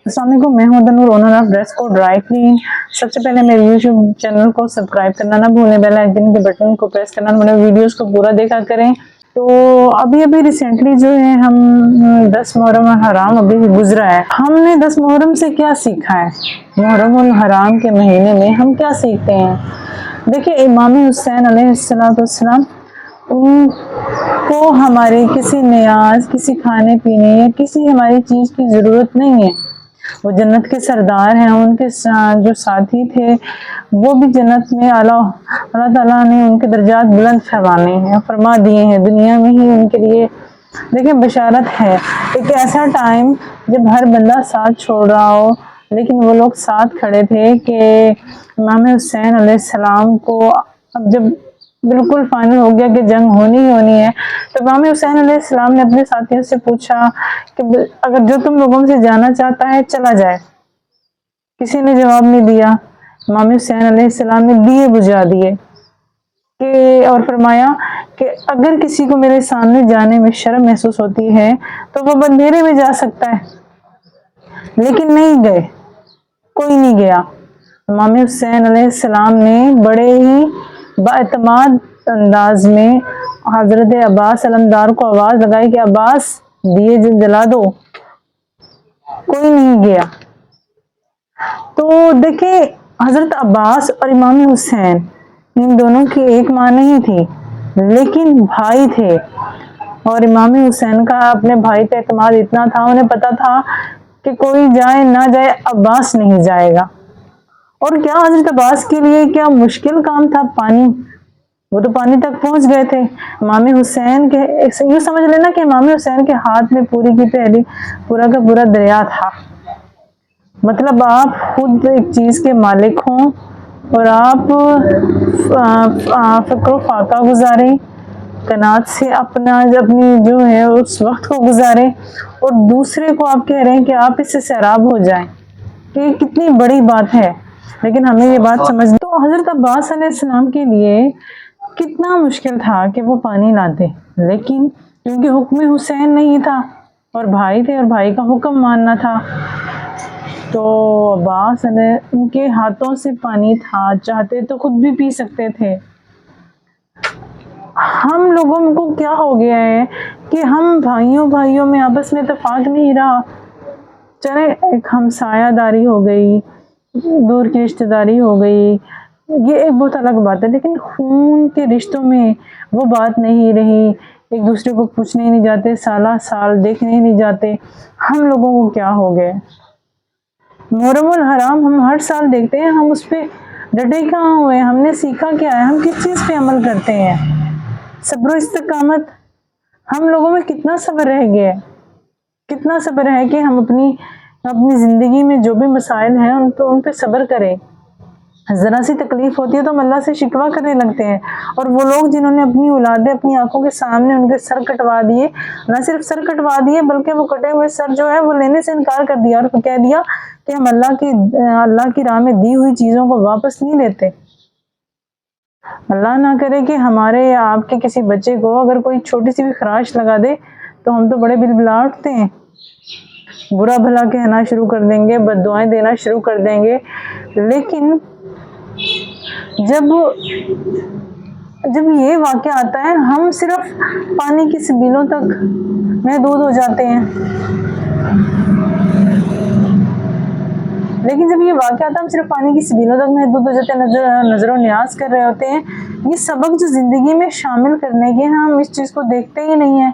अस्सलाम वालेकुम, मैं हूं Tanur, owner of dress code dry clean. सबसे पहले मेरे यूट्यूब चैनल को सब्सक्राइब करना ना भूलें, बेल आइकन के बटन को प्रेस करना, मेरे वीडियोस को पूरा देखा करें। तो अभी रिसेंटली जो है हम 10 मुहर्रम हराम अभी गुजरा है। हमने 10 मुहर्रम से क्या सीखा है? मुहर्रम हराम के महीने में हम क्या सीखते हैं? देखिए, इमाम हुसैन अलैहिस्सलाम, उनको हमारे किसी न्याज, किसी खाने पीने या किसी हमारी चीज की जरूरत नहीं है। वो जन्नत के सरदार हैं। उनके जो साथी थे वो भी जन्नत में अल्लाह ताला ने उनके दर्जात बुलंद फरमा दिए हैं। दुनिया में ही उनके लिए देखिए बशारत है। एक ऐसा टाइम जब हर बंदा साथ छोड़ रहा हो, लेकिन वो लोग साथ खड़े थे कि इमाम हुसैन अलैहिस्सलाम को अब जब बिल्कुल फाइनल हो गया कि जंग होनी ही होनी है, तो इमाम हुसैन अलैहिस्सलाम ने अपने साथियों से पूछा कि अगर जो तुम लोगों से जाना चाहता है चला जाए। किसी ने जवाब नहीं दिया। इमाम हुसैन अलैहिस्सलाम ने दिए बुझा दिए कि और फरमाया कि अगर किसी को मेरे सामने जाने में शर्म महसूस होती है तो वो अंधेरे में जा सकता है, लेकिन नहीं गए, कोई नहीं गया। इमाम हुसैन अलैहिस्सलाम ने बड़े ही बाएतमाद अंदाज में हजरत अब्बास अलमदार को आवाज लगाई कि अब्बास दिए जला दो। कोई नहीं गया। तो देखिए, हजरत अब्बास और इमाम हुसैन, इन दोनों की एक माँ नहीं थी, लेकिन भाई थे। और इमाम हुसैन का अपने भाई पे एतमाद इतना था, उन्हें पता था कि कोई जाए ना जाए अब्बास नहीं जाएगा। और क्या हजरत अब्बास के लिए क्या मुश्किल काम था पानी? वो तो पानी तक पहुंच गए थे। इमाम हुसैन के यूं समझ लेना कि इमाम हुसैन के हाथ में पूरी की पहली पूरा का पूरा दरिया था। मतलब आप खुद एक चीज के मालिक हों और आप फक्र फाका गुजारें, कनात से अपनी जो है उस वक्त को गुजारें, और दूसरे को आप कह रहे हैं कि आप इससे सैराब हो जाएं। ये कितनी बड़ी बात है। लेकिन हमें ये बात समझ, तो हजरत अब्बास अलैहिस्सलाम के लिए कितना मुश्किल था कि वो पानी लाते, लेकिन क्योंकि हुक्म हुसैन नहीं था और भाई थे और भाई का हुक्म मानना था, तो अब्बास ने उनके हाथों से पानी था, चाहते तो खुद भी पी सकते थे। हम लोगों को क्या हो गया है कि हम भाइयों में आपस में इत्तेफाक नहीं रहा। चले, एक हमसायादारी हो गई, दूर की रिश्तेदारी हो गई, ये एक बहुत अलग बात है, लेकिन खून के रिश्तों में वो बात नहीं रही। एक दूसरे को पूछने ही नहीं जाते, साला साल देखने ही नहीं जाते। हम लोगों को क्या हो गया? मुहर्रम हराम हम हर साल देखते हैं, हम उस पर डटे कहाँ हुए? हमने सीखा क्या है? हम किस चीज़ पे अमल करते हैं? सब्र इस्तकामत। हम लोगों में कितना सब्र रह गया है? कितना सब्र है कि हम अपनी ज़िंदगी में जो भी मसाइल हैं उन पे सब्र करें। ज़रा सी तकलीफ होती है तो हम अल्लाह से शिकवा करने लगते हैं। और वो लोग जिन्होंने अपनी औलादें अपनी आंखों के सामने उनके सर कटवा दिए, न सिर्फ सर कटवा दिए बल्कि वो कटे हुए सर जो है वो लेने से इनकार कर दिया और कह दिया कि हम अल्लाह की राह में दी हुई चीज़ों को वापस नहीं लेते। अल्लाह ना करे कि हमारे या आपके किसी बच्चे को अगर कोई छोटी सी भी खराश लगा दे तो हम तो बड़े बिलबिला उठते हैं, बुरा भला कहना शुरू कर देंगे, बद्दुआएं देना शुरू कर देंगे। लेकिन जब ये वाक़या आता है, हम सिर्फ पानी की सबीलों तक महदूद हो जाते हैं। लेकिन जब ये वाक़या आता है, हम सिर्फ पानी की सबीलों तक महदूद हो जाते हैं, नजरों न्याज कर रहे होते हैं। ये सबक जो ज़िंदगी में शामिल करने के, हम इस चीज़ को देखते ही नहीं है।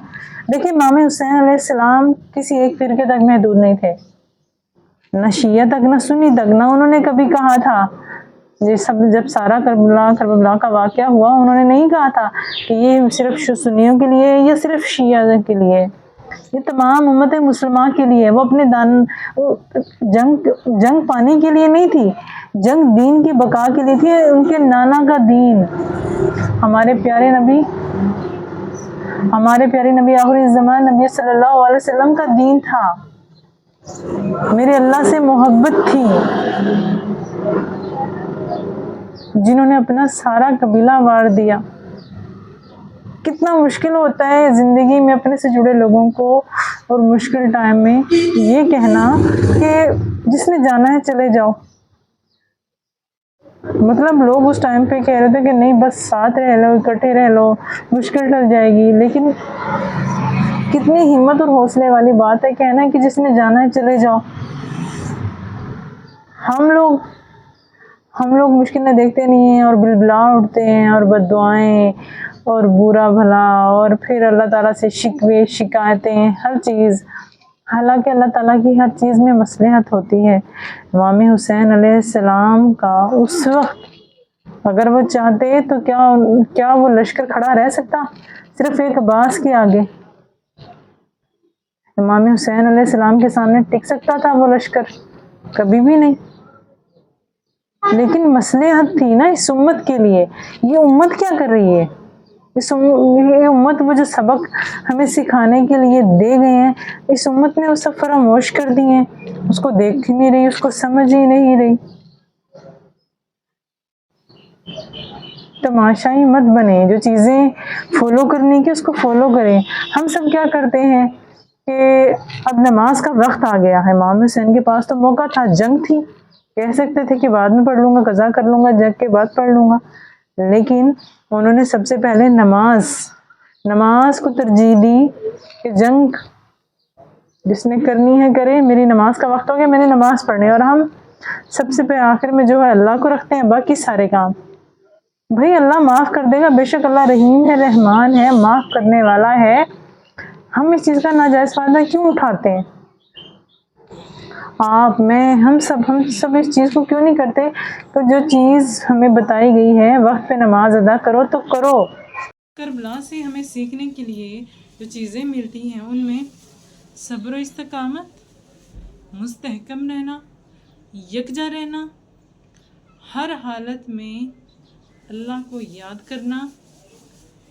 देखिए, इमाम हुसैन अलैहिस्सलाम किसी एक फिरके तक महदूद नहीं थे, न शिया तक, न सुन्नी तक। न उन्होंने कभी कहा था, ये सब जब सारा करबला का वाक़या हुआ, उन्होंने नहीं कहा था कि ये सिर्फ सुन्नियों के लिए या सिर्फ शिया के लिए, ये तमाम उम्मत मुसलमा के लिए। वो अपने जंग पाने के लिए नहीं थी, जंग दीन की बका के लिए थी। उनके नाना का दीन, हमारे प्यारे नबी आखिरी ज़मान नबी सल्लल्लाहु अलैहि वसल्लम का दीन था। मेरे अल्लाह से मोहब्बत थी, जिन्होंने अपना सारा कबीला वार दिया। कितना मुश्किल होता है ज़िंदगी में अपने से जुड़े लोगों को और मुश्किल टाइम में ये कहना कि نے جانا ہے چلے جاؤ. مطلب لوگ اس ٹائم پہ کہہ رہے تھے کہ نہیں بس ساتھ رہ لو، اکٹھے رہ لو، مشکل ٹل جائے گی. لیکن کتنی ہمت اور حوصلے والی بات ہے کہنا کہ جس نے جانا ہے چلے جاؤ. ہم لوگ مشکلیں دیکھتے نہیں ہیں اور بلبلا اٹھتے ہیں اور بد دعائیں اور برا بھلا اور پھر اللہ تعالیٰ سے شکوے شکایتیں ہر چیز. حالانکہ اللہ تعالیٰ کی ہر چیز میں مصلحت ہوتی ہے. امام حسین علیہ السلام کا اس وقت اگر وہ چاہتے تو کیا وہ لشکر کھڑا رہ سکتا صرف ایک عباس کے آگے؟ امام حسین علیہ السلام کے سامنے ٹک سکتا تھا وہ لشکر؟ کبھی بھی نہیں. لیکن مصلحت تھی نا اس امت کے لیے. یہ امت کیا کر رہی ہے؟ یہ امت وہ جو سبق ہمیں سکھانے کے لیے دے گئے ہیں، اس امت نے وہ سب فراموش کر دی ہیں، اس کو دیکھ ہی نہیں رہی، اس کو سمجھ ہی نہیں رہی. تماشائی مت بنے، جو چیزیں فالو کرنے کی اس کو فالو کریں. ہم سب کیا کرتے ہیں کہ اب نماز کا وقت آ گیا ہے. امام حسین کے پاس تو موقع تھا، جنگ تھی، کہہ سکتے تھے کہ بعد میں پڑھ لوں گا، قضا کر لوں گا، جنگ کے بعد پڑھ لوں گا. لیکن انہوں نے سب سے پہلے نماز کو ترجیح دی کہ جنگ جس نے کرنی ہے کرے، میری نماز کا وقت ہو گیا، میں نے نماز پڑھنی. اور ہم سب سے آخر میں جو ہے اللہ کو رکھتے ہیں، باقی سارے کام. بھائی اللہ معاف کر دے گا، بے شک اللہ رحیم ہے، رحمان ہے، معاف کرنے والا ہے. ہم اس چیز کا ناجائز فائدہ کیوں اٹھاتے ہیں؟ ہم سب اس چیز کو کیوں نہیں کرتے؟ تو جو چیز ہمیں بتائی گئی ہے وقت پہ نماز ادا کرو تو کرو. کربلا سے ہمیں سیکھنے کے لیے جو چیزیں ملتی ہیں ان میں صبر و استقامت، مستحکم رہنا، یکجا رہنا، ہر حالت میں اللہ کو یاد کرنا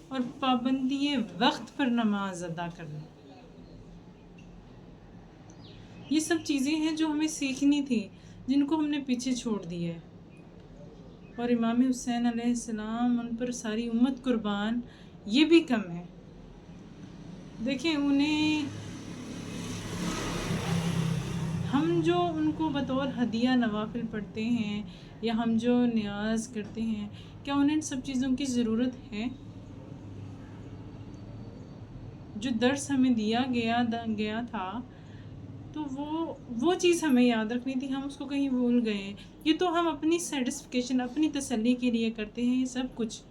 اور پابندی وقت پر نماز ادا کرنا. یہ سب چیزیں ہیں جو ہمیں سیکھنی تھی، جن کو ہم نے پیچھے چھوڑ دیا ہے. اور امام حسین علیہ السلام، ان پر ساری امت قربان، یہ بھی کم ہے. دیکھیں ہم جو ان کو بطور ہدیہ نوافل پڑھتے ہیں یا ہم جو نیاز کرتے ہیں، کیا انہیں ان سب چیزوں کی ضرورت ہے؟ جو درس ہمیں دیا گیا تھا تو وہ چیز ہمیں یاد رکھنی تھی، ہم اس کو کہیں بھول گئے. یہ تو ہم اپنی سیٹسفیکیشن، اپنی تسلی کے لیے کرتے ہیں یہ سب کچھ.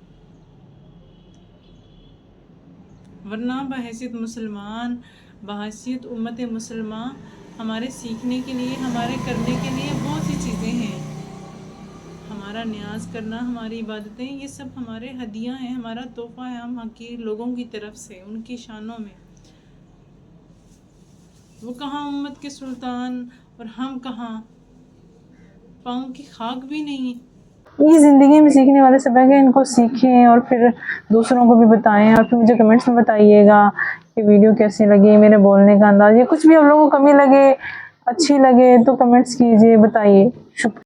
ورنہ بحیثیت مسلمان، بحیثیت امت مسلمہ، ہمارے سیکھنے کے لیے، ہمارے کرنے کے لیے بہت سی چیزیں ہیں. ہمارا نیاز کرنا، ہماری عبادتیں، یہ سب ہمارے ہدیہ ہیں، ہمارا تحفہ ہے ہم حقیر لوگوں کی طرف سے ان کی شانوں میں. وہ کہاں امت کے سلطان اور ہم کہاں پاؤں کی خاک بھی نہیں. یہ زندگی میں سیکھنے والے سبق ہیں، ان کو سیکھیں اور پھر دوسروں کو بھی بتائیں. اور پھر مجھے کمنٹس میں بتائیے گا کہ ویڈیو کیسی لگی، میرے بولنے کا انداز، یا کچھ بھی آپ لوگوں کو کمی لگے، اچھی لگے تو کمنٹس کیجئے، بتائیے. شکریہ.